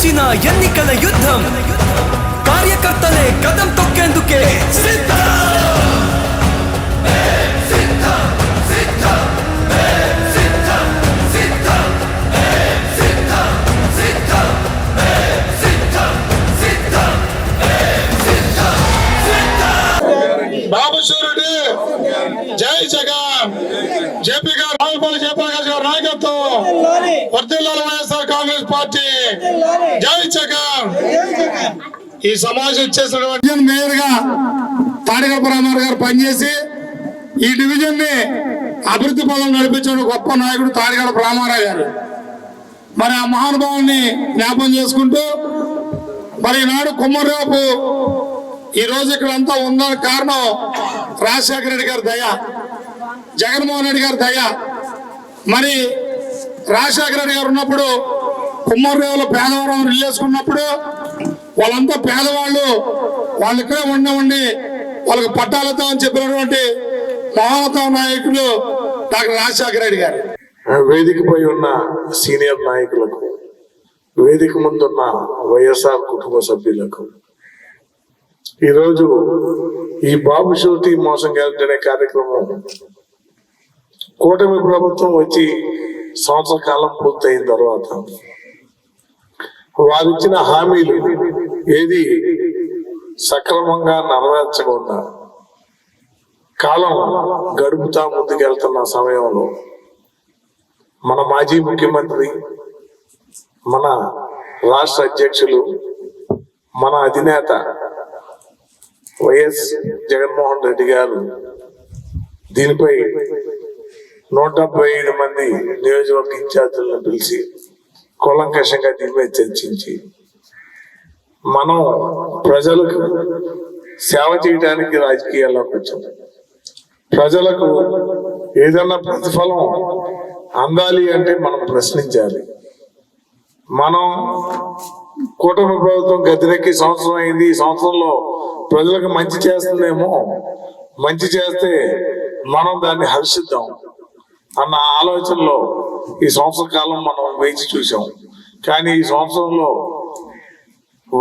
వచ్చిన ఎన్నికల యుద్ధం కార్యకర్తలే కదం తొక్కేందుకే బాబు షూరిటీ జై జగన్ జేపీ గారు రావుపల్లి జయప్రకాష్ గారు నాయకత్వం వర్ధిల్లాలి వైఎస్ఆర్ కాంగ్రెస్ పార్టీ జై జగన్. ఈ సమాజం ఇచ్చేసినటువంటి మేయర్ గా తాడికప్ప రామారావు గారు పనిచేసి ఈ డివిజన్ ని అభివృద్ధి పదం నడిపించిన గొప్ప నాయకుడు తాడికప్ప రామారావు గారు. మరి ఆ మహానుభావుని జ్ఞాపకం చేసుకుంటూ మరి ఈనాడు కుమ్మరేపు ఈ రోజు ఇక్కడ అంతా ఉందని కారణం రాజశేఖర రెడ్డి గారి దయ, జగన్మోహన్ రెడ్డి గారి దయ. మరి రాజశేఖర రెడ్డి గారు ఉన్నప్పుడు కుమ్మరేవులో పేదవారం రిలేసుకున్నప్పుడు వాళ్ళంతా పేదవాళ్ళు, వాళ్ళు ఇక్కడే ఉండి వాళ్ళకి పట్టాలతో అని చెప్పినటువంటి మహోన్నత నాయకులు డాక్టర్ రాజశేఖర రెడ్డి గారు. వేదికపై ఉన్న సీనియర్ నాయకులకు, వేదిక ముందున్న వైఎస్ఆర్ కుటుంబ సభ్యులకు, ఈరోజు ఈ బాబు షూరిటీ మోసం గ్యారెంటీ అనే కార్యక్రమం కూటమి ప్రభుత్వం వచ్చి సంవత్సర కాలం పూర్తయిన తర్వాత వారిచ్చిన హామీలు ఏది సక్రమంగా నెరవేర్చకుండా కాలం గడుపుతా ముందుకెళ్తున్న సమయంలో మన మాజీ ముఖ్యమంత్రి, మన రాష్ట్ర అధ్యక్షులు, మన అధినేత వైఎస్ జగన్మోహన్ రెడ్డి గారు దీనిపై 175 మంది నియోజకవర్గ ఇన్ఛార్జీలను పిలిచి కూలంకషంగా దీనిపై చర్చించి మనం ప్రజలకు సేవ చేయడానికి రాజకీయాల్లోకి వచ్చాం. ప్రజలకు ఏదన్నా ప్రతిఫలం అందాలి అంటే మనం ప్రశ్నించాలి. మనం కూటమి ప్రభుత్వం గద్దెనెక్కి సంవత్సరం అయింది, ఈ సంవత్సరంలో ప్రజలకు మంచి చేస్తుందేమో, మంచి చేస్తే మనం దాన్ని హర్షిద్దాం అన్న ఆలోచనలో ఈ సంవత్సర కాలం మనం వేచి చూసాం. కానీ ఈ సంవత్సరంలో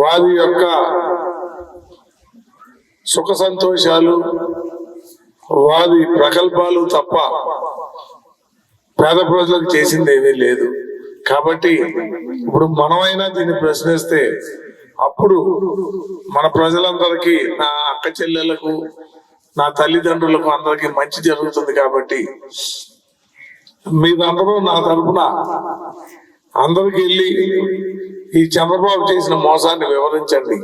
వారి యొక్క సుఖ సంతోషాలు, వారి ప్రకల్పాలు తప్ప పేద ప్రజలకు చేసింది ఏమీ లేదు. కాబట్టి ఇప్పుడు మనమైనా దీన్ని ప్రశ్నిస్తే అప్పుడు మన ప్రజలందరికీ, నా అక్క చెల్లెలకు, నా తల్లిదండ్రులకు అందరికీ మంచి జరుగుతుంది. కాబట్టి మీరందరూ నా తరపున అందరికి వెళ్ళి ఈ చంద్రబాబు చేసిన మోసాన్ని వివరించండి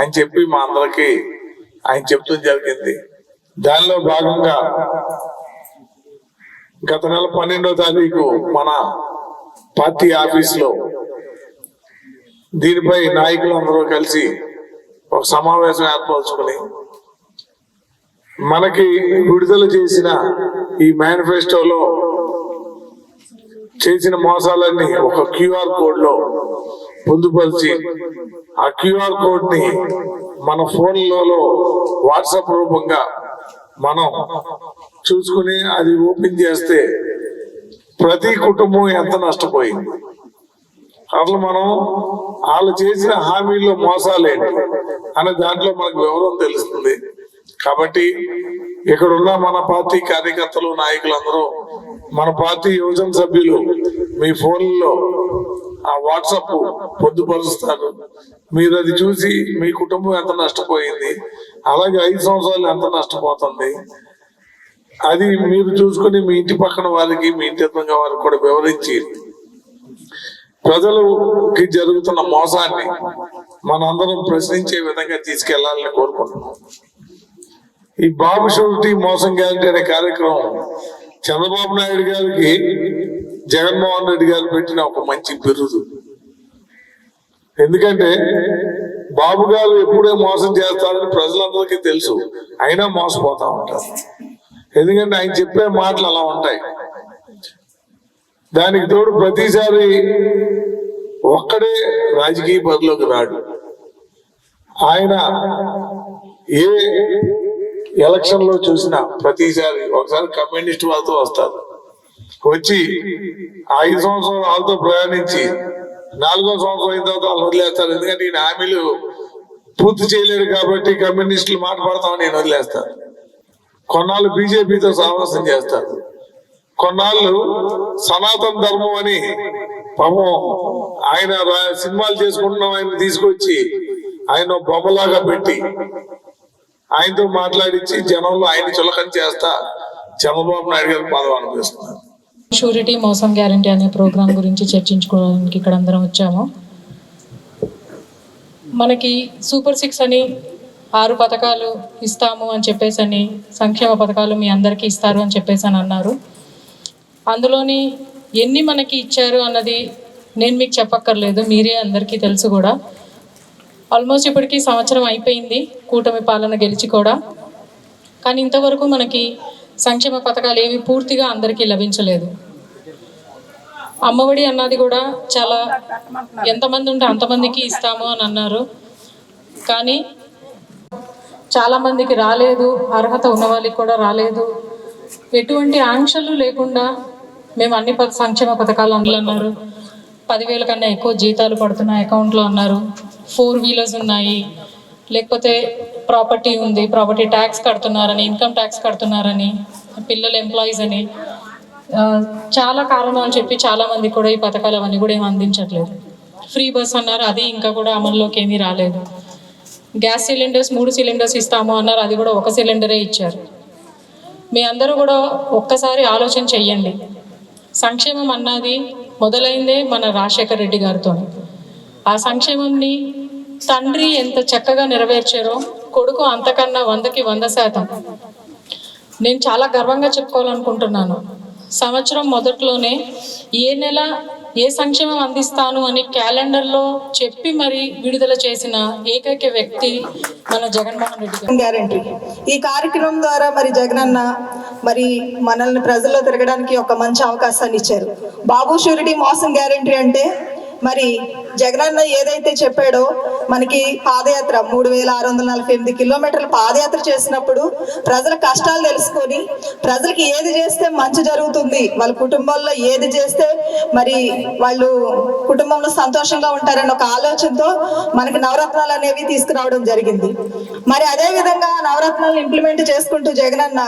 అని చెప్పి మా అందరికీ ఆయన చెప్తూ జరిగింది. దానిలో భాగంగా గత నెల 12వ తారీఖు మన పార్టీ ఆఫీసులో దీనిపై నాయకులందరూ కలిసి ఒక సమావేశం ఏర్పరచుకుని మనకి విడుదల చేసిన ఈ మేనిఫెస్టోలో చేసిన మోసాలన్నీ ఒక క్యూఆర్ కోడ్ లో పొందుపరిచి ఆ క్యూఆర్ కోడ్ ని మన ఫోన్లలో వాట్సాప్ రూపంగా మనం చూసుకుని అది ఓపెన్ చేస్తే ప్రతి కుటుంబం ఎంత నష్టపోయింది, అట్లా మనం వాళ్ళు చేసిన హామీల్లో మోసాలేంటి అనే దాంట్లో మనకు వివరం తెలుస్తుంది. కాబట్టి ఇక్కడున్న మన పార్టీ కార్యకర్తలు, నాయకులందరూ, మన పార్టీ యువజన సభ్యులు మీ ఫోన్లలో ఆ వాట్సాప్ పొందుపరుస్తారు. మీరు అది చూసి మీ కుటుంబం ఎంత నష్టపోయింది, అలాగే 5 సంవత్సరాలు ఎంత నష్టపోతుంది, అది మీరు చూసుకుని మీ ఇంటి పక్కన వారికి, మీ ఇంటి ఎదురుగా వారికి కూడా వివరించి ప్రజలకి జరుగుతున్న మోసాన్ని మనందరం ప్రశ్నించే విధంగా తీసుకెళ్లాలని కోరుకుంటున్నాం. ఈ బాబు షూరిటీ మోసం గ్యారెంటీ అనే కార్యక్రమం చంద్రబాబు నాయుడు గారికి జగన్మోహన్ రెడ్డి గారు పెట్టిన ఒక మంచి బిరుదు. ఎందుకంటే బాబు గారు ఎప్పుడే మోసం చేస్తారని ప్రజలందరికీ తెలుసు, అయినా మోసపోతా ఉంటారు. ఎందుకంటే ఆయన చెప్పే మాటలు అలా ఉంటాయి. దానికి తోడు ప్రతిసారి ఒక్కడే రాజకీయ బరిలోకి రాడు. ఆయన ఏ ఎలక్షన్ లో చూసినా ప్రతిసారి ఒకసారి కమ్యూనిస్ట్ వాళ్ళతో వస్తారు, వచ్చి 5 సంవత్సరాలు వాళ్ళతో ప్రయాణించి 4వ సంవత్సరం అయిన తర్వాత వాళ్ళు వదిలేస్తారు. ఎందుకంటే ఈయన హామీలు పూర్తి చేయలేరు కాబట్టి కమ్యూనిస్టులు మాట పడతామని నేను వదిలేస్తారు. కొన్నాళ్ళు బీజేపీతో సామరస్యం చేస్తారు, కొన్నాళ్ళు సనాతన ధర్మం అని పాపం ఆయన సినిమాలు చేసుకుంటున్నాం ఆయన తీసుకొచ్చి ఆయన బొమ్మలాగా పెట్టి ఆయనతో మాట్లాడించి జనంలో ఆయన చులకన చేస్తా చంద్రబాబు నాయుడు గారికి పదవి అనిపిస్తున్నారు. షూరిటీ మోసం గ్యారంటీ అనే ప్రోగ్రాం గురించి చర్చించుకోవడానికి ఇక్కడ అందరం వచ్చాము. మనకి సూపర్ 6 అని 6 పథకాలు ఇస్తాము అని చెప్పేసి అని, సంక్షేమ పథకాలు మీ అందరికీ ఇస్తారు అని చెప్పేసి అని అన్నారు. అందులోని ఎన్ని మనకి ఇచ్చారు అన్నది నేను మీకు చెప్పక్కర్లేదు, మీరే అందరికీ తెలుసు కూడా. ఆల్మోస్ట్ ఇప్పటికీ సంవత్సరం అయిపోయింది కూటమి పాలన గెలిచి కూడా, కానీ ఇంతవరకు మనకి సంక్షేమ పథకాలు ఏవి పూర్తిగా అందరికీ లభించలేదు. అమ్మఒడి అన్నది కూడా చాలా ఎంతమంది ఉంటే అంతమందికి ఇస్తాము అని అన్నారు, కానీ చాలామందికి రాలేదు, అర్హత ఉన్న వాళ్ళకి కూడా రాలేదు. ఎటువంటి ఆంక్షలు లేకుండా మేము అన్ని సంక్షేమ పథకాలు అన్నారు. 10,000 కన్నా ఎక్కువ జీతాలు పడుతున్నాయి అకౌంట్లో అన్నారు. 4 వీలర్స్ ఉన్నాయి, లేకపోతే ప్రాపర్టీ ఉంది, ప్రాపర్టీ ట్యాక్స్ కడుతున్నారని, ఇన్కమ్ ట్యాక్స్ కడుతున్నారని, పిల్లలు ఎంప్లాయీస్ అని చాలా కారణాలు చెప్పి చాలామంది కూడా ఈ పథకాలు అవన్నీ కూడా ఏమి అందించట్లేదు. ఫ్రీ బస్ అన్నారు, అది ఇంకా కూడా అమల్లోకి ఏమీ రాలేదు. గ్యాస్ సిలిండర్స్ 3 సిలిండర్స్ ఇస్తాము అన్నారు, అది కూడా 1 సిలిండరే ఇచ్చారు. మీ అందరూ కూడా ఒక్కసారి ఆలోచన చెయ్యండి. సంక్షేమం అన్నది మొదలైందే మన రాజశేఖర రెడ్డి గారితో. ఆ సంక్షేమంని తండ్రి ఎంత చక్కగా నెరవేర్చారో కొడుకు అంతకన్నా 100కి 100%. నేను చాలా గర్వంగా చెప్పుకోవాలనుకుంటున్నాను. సంవత్సరం మొదట్లోనే ఏ నెల ఏ సంక్షేమం అందిస్తాను అని క్యాలెండర్లో చెప్పి మరి విడుదల చేసిన ఏకైక వ్యక్తి మన జగన్మోహన్ రెడ్డి గారు. గ్యారంటీ ఈ కార్యక్రమం ద్వారా మరి జగనన్న మరి మనల్ని ప్రజల్లో తిరగడానికి ఒక మంచి అవకాశాన్ని ఇచ్చారు. బాబు షూరిటీ మోసం గ్యారంటీ అంటే మరి జగనన్న ఏదైతే చెప్పాడో, మనకి పాదయాత్ర 3,648 కిలోమీటర్ల పాదయాత్ర చేసినప్పుడు ప్రజల కష్టాలు తెలుసుకొని ప్రజలకి ఏది చేస్తే మంచి జరుగుతుంది, వాళ్ళ కుటుంబాల్లో ఏది చేస్తే మరి వాళ్ళు కుటుంబంలో సంతోషంగా ఉంటారని ఒక ఆలోచనతో మనకి నవరత్నాలు అనేవి తీసుకురావడం జరిగింది. మరి అదే విధంగా నవరత్నాలను ఇంప్లిమెంట్ చేసుకుంటూ జగనన్న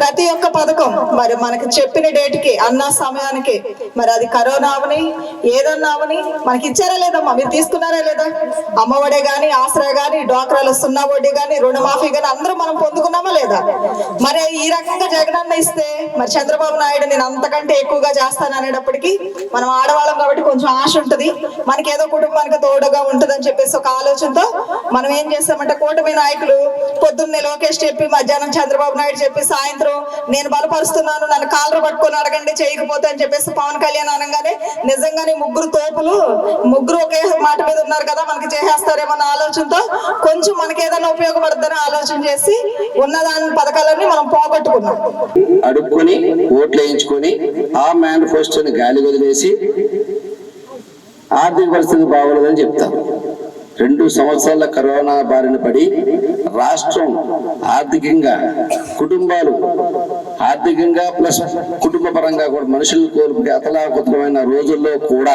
ప్రతి ఒక్క పథకం మరి మనకి చెప్పిన డేట్కి అన్న సమయానికి, మరి అది కరోనా అవని ఏదన్నా అవని మనకి ఇచ్చారా లేదమ్మా, మీరు తీసుకున్నారా లేదా? అమ్మఒడి కానీ, ఆసరా కానీ, డ్వాక్రాలో 0 వడ్డీ కానీ, రుణమాఫీ కానీ అందరూ మనం పొందుకున్నామా లేదా? మరి ఈ రకంగా జగనన్న ఇస్తే మరి చంద్రబాబు నాయుడు నేను అంతకంటే ఎక్కువగా చేస్తాను అనేటప్పటికీ మనం ఆడవాళ్ళం కాబట్టి కొంచెం ఆశ ఉంటుంది, మనకి ఏదో కుటుంబానికి తోడుగా ఉంటుందని చెప్పేసి ఒక ఆలోచనతో మనం ఏం చేస్తామంటే కూటమి నాయకులు పొద్దున్నే లోకేష్ చెప్పి, మధ్యాహ్నం చంద్రబాబు నాయుడు చెప్పి, సాయంత్రం నేను బలపరుస్తున్నాను నన్ను కాలర్ పట్టుకొని అడగండి చేయకపోతే అని చెప్పేసి పవన్ కళ్యాణ్ అనగానే నిజంగానే ముగ్గురు ఒకే మాట మీద ఉన్నారు కదా, మనకి చేసేస్తారేమో అన్న ఆలోచనతో కొంచెం మనకి ఏదైనా ఉపయోగపడుతుందని ఆలోచన చేసి ఉన్నదాని పథకాలన్నీ మనం పోగొట్టుకున్నాం. అడుక్కొని ఓట్లు వేయించుకొని ఆ మేనిఫెస్టోని గాలి వదిలేసి ఆర్థిక పరిస్థితి బాగోలేదని చెప్తారు. 2 సంవత్సరాల కరోనా బారిన పడి రాష్ట్రం ఆర్థికంగా, కుటుంబాలు ఆర్థికంగా ప్లస్ కుటుంబ పరంగా కూడా మనుషులు కోల్పోయి అతలాకుతలమైన రోజుల్లో కూడా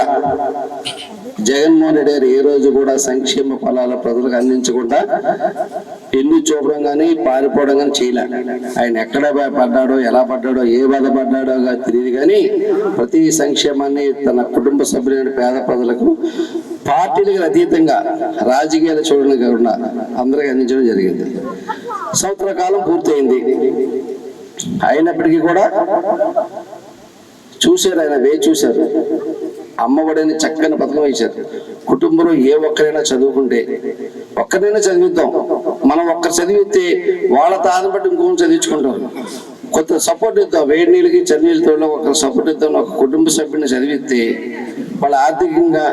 జగన్మోహన్ రెడ్డి గారు ఏ రోజు కూడా సంక్షేమ ఫలాల ప్రజలకు అందించకుండా ఎన్ని చూపడం కానీ పారిపోవడం కానీ చేయలే. ఆయన ఎక్కడ పడ్డాడో, ఎలా పడ్డాడో, ఏ బాధపడ్డాడో తెలియదు కానీ ప్రతి సంక్షేమాన్ని తన కుటుంబ సభ్యులైన పేద ప్రజలకు పార్టీలకు అతీతంగా రాజకీయాలు చూడడం కాకుండా అందరికీ అందించడం జరిగింది. సంవత్సర కాలం పూర్తయింది. అయినప్పటికీ కూడా చూశారు, ఆయన చూశారు. అమ్మఒడిని చక్కని పథకం ఇచ్చారు. కుటుంబంలో ఏ ఒక్కరైనా చదువుకుంటే ఒక్కరైనా చదివిద్దాం, మనం ఒక్కరు చదివితే వాళ్ళ తాను బట్టి ఇంకొకరు చదివించుకుంటారు. కొంత సపోర్ట్ ఇద్దాం, వేడి నీళ్ళకి చన్నీళ్ళతో ఒకరు సపోర్ట్ ఇద్దాం. ఒక కుటుంబ సభ్యుని చదివిస్తే వాళ్ళు ఆర్థికంగా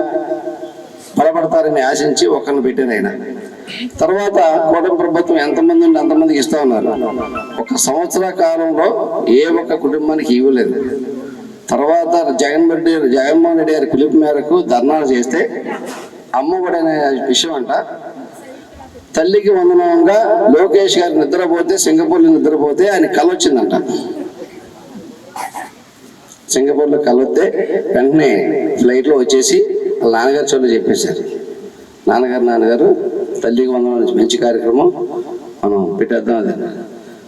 బలపడతారని ఆశించి ఒకరిని పెట్టారు ఆయన. తర్వాత కూటమి ప్రభుత్వం ఎంతమంది ఉండి అంతమందికి ఇస్తా ఉన్నారు. 1 సంవత్సర కాలంలో ఏ ఒక్క కుటుంబానికి ఇవ్వలేదు. తర్వాత జగన్మోహన్ రెడ్డి గారి పిలుపు మేరకు ధర్నాలు చేస్తే అమ్మఒడి అనే విషయం అంట తల్లికి వందనంగా లోకేష్ గారు నిద్రపోతే, సింగపూర్లో నిద్రపోతే ఆయన కల వచ్చిందంట. సింగపూర్లో కలొస్తే వెంటనే ఫ్లైట్లో వచ్చేసి వాళ్ళ నాన్నగారు చోటు చెప్పేశారు. నాన్నగారు తల్లికి వందనం నుంచి మంచి కార్యక్రమం మనం పెట్టేద్దాం. అది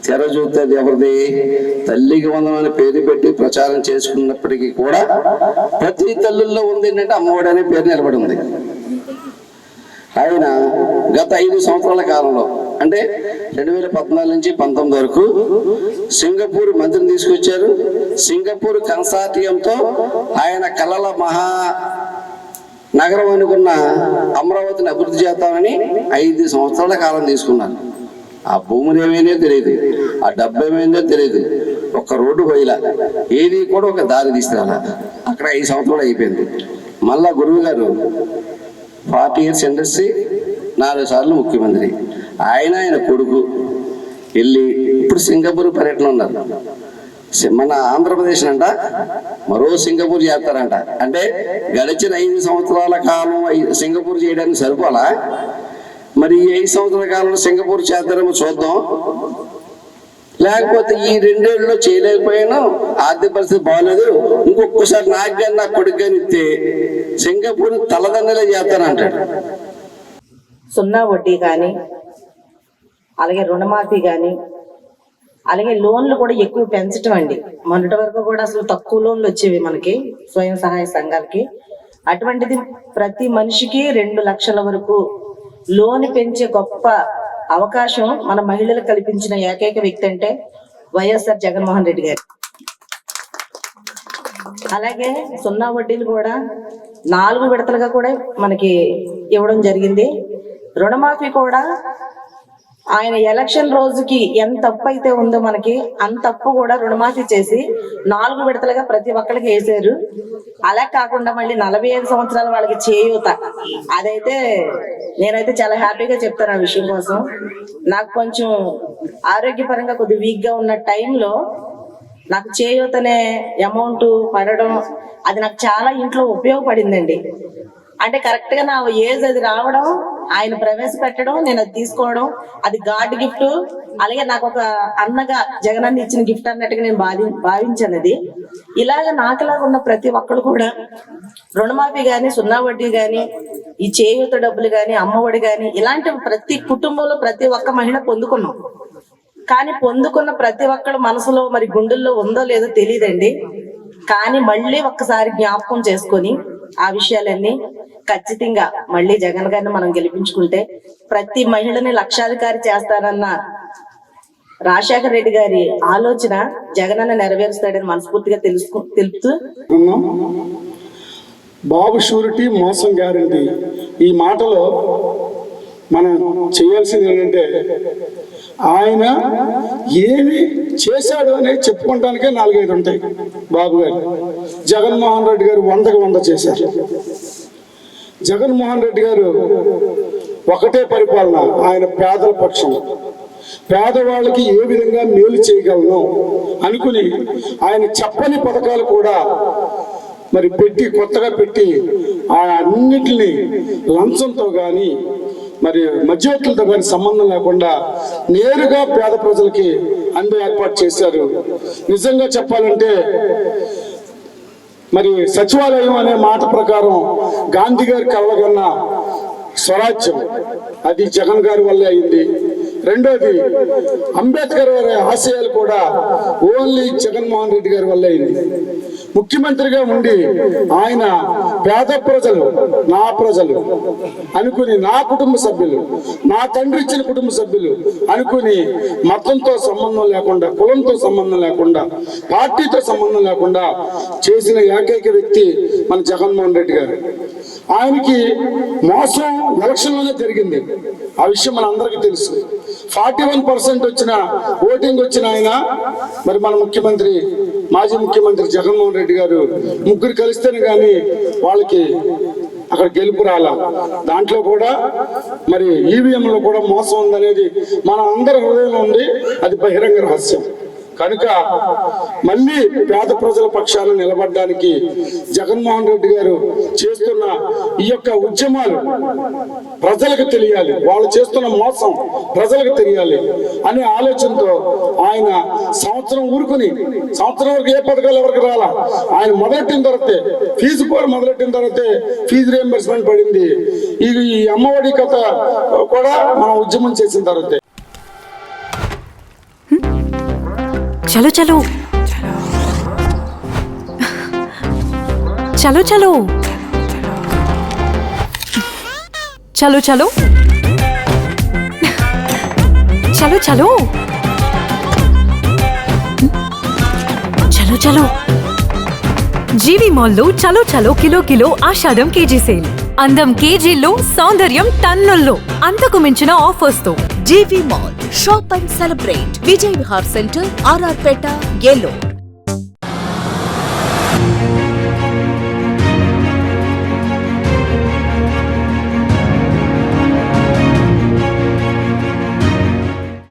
తెర చూస్తే అది ఎవరిది? తల్లికి వందనం అనే పేరు పెట్టి ప్రచారం చేసుకున్నప్పటికీ కూడా ప్రతి తల్లుల్లో ఉంది ఏంటంటే అమ్మఒడి అనే పేరు నిలబడి ఉంది. ఆయన గత 5 సంవత్సరాల కాలంలో అంటే 2014 నుంచి 19 వరకు సింగపూర్ మంత్రిని తీసుకొచ్చారు. సింగపూర్ కన్సార్టియంతో ఆయన కళల మహా నగరం అనుకున్న అమరావతిని అభివృద్ధి చేద్దామని 5 సంవత్సరాల కాలం తీసుకున్నారు. ఆ భూములు ఏమైందో తెలియదు, ఆ డబ్బు ఏమైందో తెలియదు, ఒక్క రోడ్డు పోయిలా, ఏది కూడా ఒక దారి తీసుకురాలా. అక్కడ 5 సంవత్సరాలు అయిపోయింది. మళ్ళా గురువు గారు 40 years ఇండస్ట్రీ, 4 సార్లు ముఖ్యమంత్రి, ఆయన కొడుకు వెళ్ళి ఇప్పుడు సింగపూర్ పర్యటన ఉన్నారు. మన ఆంధ్రప్రదేశ్ అంట మరో సింగపూర్ చేస్తారంట. అంటే గడిచిన 5 సంవత్సరాల కాలం సింగపూర్ చేయడానికి సరిపోలా? మరి ఈ 5 సంవత్సరాల కాలంలో సింగపూర్ చేద్దారేమో చూద్దాం. లేకపోతే ఈ 2 ఏళ్ళలో చేయలేకపోయాను, ఆర్థిక పరిస్థితి బాగోలేదు, ఇంకొకసారి నాకు కానీ నా కొడుకు కానీ ఇస్తే సింగపూర్ తలదండలే చేస్తానంటాడు. సున్నా వడ్డీ కానీ, అలాగే రుణమాఫీ కానీ, అలాగే లోన్లు కూడా ఎక్కువ పెంచటం అండి. మొన్నటి వరకు కూడా అసలు తక్కువ లోన్లు వచ్చేవి మనకి స్వయం సహాయ సంఘాలకి. అటువంటిది ప్రతి మనిషికి 2 లక్షల వరకు లోన్ పెంచే గొప్ప అవకాశం మన మహిళలకు కల్పించిన ఏకైక వ్యక్తి అంటే వైఎస్ఆర్ జగన్మోహన్ రెడ్డి గారు. అలాగే సున్నా వడ్డీలు కూడా 4 విడతలుగా కూడా మనకి ఇవ్వడం జరిగింది. రుణమాఫీ కూడా ఆయన ఎలక్షన్ రోజుకి ఎంత అప్పు అయితే ఉందో మనకి అంత అప్పు కూడా రుణమాఫీ చేసి 4 విడతలుగా ప్రతి ఒక్కరికి వేసారు. అలా కాకుండా మళ్ళీ 45 సంవత్సరాల వాళ్ళకి చేయూత, అదైతే నేనైతే చాలా హ్యాపీగా చెప్తాను. ఆ విషయం కోసం నాకు కొంచెం ఆరోగ్యపరంగా కొద్దిగా వీక్ గా ఉన్న టైంలో నాకు చేయూత అనే అమౌంట్ పడడం అది నాకు చాలా ఇంట్లో ఉపయోగపడిందండి. అంటే కరెక్ట్ గా నా ఏజ్ అది రావడం, ఆయన ప్రవేశపెట్టడం, నేను అది తీసుకోవడం, అది గాడ్ గిఫ్ట్. అలాగే నాకు ఒక అన్నగా జగనన్న ఇచ్చిన గిఫ్ట్ అన్నట్టుగా నేను భావించాను అది. ఇలాగ నాకులాగా ఉన్న ప్రతి ఒక్కరు కూడా రుణమాఫీ గాని, సున్నా వడ్డీ గాని, ఈ చేయూత డబ్బులు గాని, అమ్మఒడి గాని, ఇలాంటి ప్రతి కుటుంబంలో ప్రతి ఒక్క మహిళ పొందుకున్నాం. కానీ పొందుకున్న ప్రతి ఒక్కరు మనసులో మరి గుండెల్లో ఉందో లేదో తెలియదండి. కానీ మళ్ళీ ఒక్కసారి జ్ఞాపకం చేసుకొని ఆ విషయాలన్నీ ఖచ్చితంగా మళ్ళీ జగన్ గారిని మనం గెలిపించుకుంటే ప్రతి మహిళని లక్షాధికారి చేస్తారన్న రాజశేఖర రెడ్డి గారి ఆలోచన జగనన్న నెరవేరుస్తాడని మనస్ఫూర్తిగా తెలుపుతూ బాబు షూరిటీ మోసం గ్యారంటీ, ఈ మాటలో మనం చేయాల్సింది ఏంటంటే ఆయన ఏమి చేశాడు అనేది చెప్పుకోవడానికే 4-5 ఉంటాయి. బాబు గారు, జగన్మోహన్ రెడ్డి గారు 100కి 100 చేశారు. జగన్మోహన్ రెడ్డి గారు ఒకటే పరిపాలన, ఆయన పేదల పక్షం, పేదవాళ్ళకి ఏ విధంగా మేలు చేయగలను అనుకుని ఆయన చెప్పని పథకాలు కూడా మరి పెట్టి కొత్తగా పెట్టి ఆ అన్నిటిని లంచంతో కానీ మరి మధ్యవర్తులతో కానీ సంబంధం లేకుండా నేరుగా పేద ప్రజలకి అందే ఏర్పాటు చేశారు. నిజంగా చెప్పాలంటే మరి సచివాలయం అనే మాట ప్రకారం గాంధీ గారి కలగన్న స్వరాజ్యం అది జగన్ గారి వల్లే అయింది. రెండోది అంబేద్కర్ గారి ఆశయాలు కూడా ఓన్లీ జగన్మోహన్ రెడ్డి గారి వల్లే అయింది. ముఖ్యమంత్రిగా ఉండి ఆయన పేద ప్రజలు, నా ప్రజలు అనుకుని, నా కుటుంబ సభ్యులు, నా తండ్రి ఇచ్చిన కుటుంబ సభ్యులు అనుకుని మతంతో సంబంధం లేకుండా, కులంతో సంబంధం లేకుండా, పార్టీతో సంబంధం లేకుండా చేసిన ఏకైక వ్యక్తి మన జగన్మోహన్ రెడ్డి గారు. ఆయనకి మోసం ఎలక్షన్లోనే జరిగింది, ఆ విషయం మన అందరికీ తెలుసు. 41% వచ్చిన ఓటింగ్ వచ్చిన ఆయన మరి మన ముఖ్యమంత్రి, మాజీ ముఖ్యమంత్రి జగన్మోహన్ రెడ్డి గారు ముగ్గురు కలిస్తేనే కానీ వాళ్ళకి అక్కడ గెలుపు రాలా. దాంట్లో కూడా మరి ఈవీఎంలో కూడా మోసం ఉందనేది మన అందరి హృదయంలో ఉంది, అది బహిరంగ రహస్యం. కనుక మళ్ళీ పేద ప్రజల పక్షాన నిలబడడానికి జగన్మోహన్ రెడ్డి గారు చేస్తున్న ఈ యొక్క ఉద్యమాలు ప్రజలకు తెలియాలి, వాళ్ళు చేస్తున్న మోసం ప్రజలకు తెలియాలి అనే ఆలోచనతో ఆయన సంవత్సరం ఊరుకుని, సంవత్సరం వరకు ఏ పథకాలు ఎవరికి రాలా, ఆయన మొదలెట్టిన తర్వాతే ఫీజు కూడా మొదలెట్టిన తర్వాతే ఫీజు రియంబర్స్మెంట్ పడింది. ఈ అమ్మఒడి కథ కూడా మనం ఉద్యమం చేసిన తర్వాతే. చలో చలో చలో చలో చలో చలో చలో చలో చలో చలో జీవి మాల్లో చలో చలో కిలో కిలో ఆషాఢం కేజీ సేల్. అందం కేజీల్లో, సౌందర్యం టన్నుల్లో, అంతకు మించిన ఆఫర్స్ తో. GV mall shop and celebrate. Vijay Vihar centre, RR Peta, Eluru.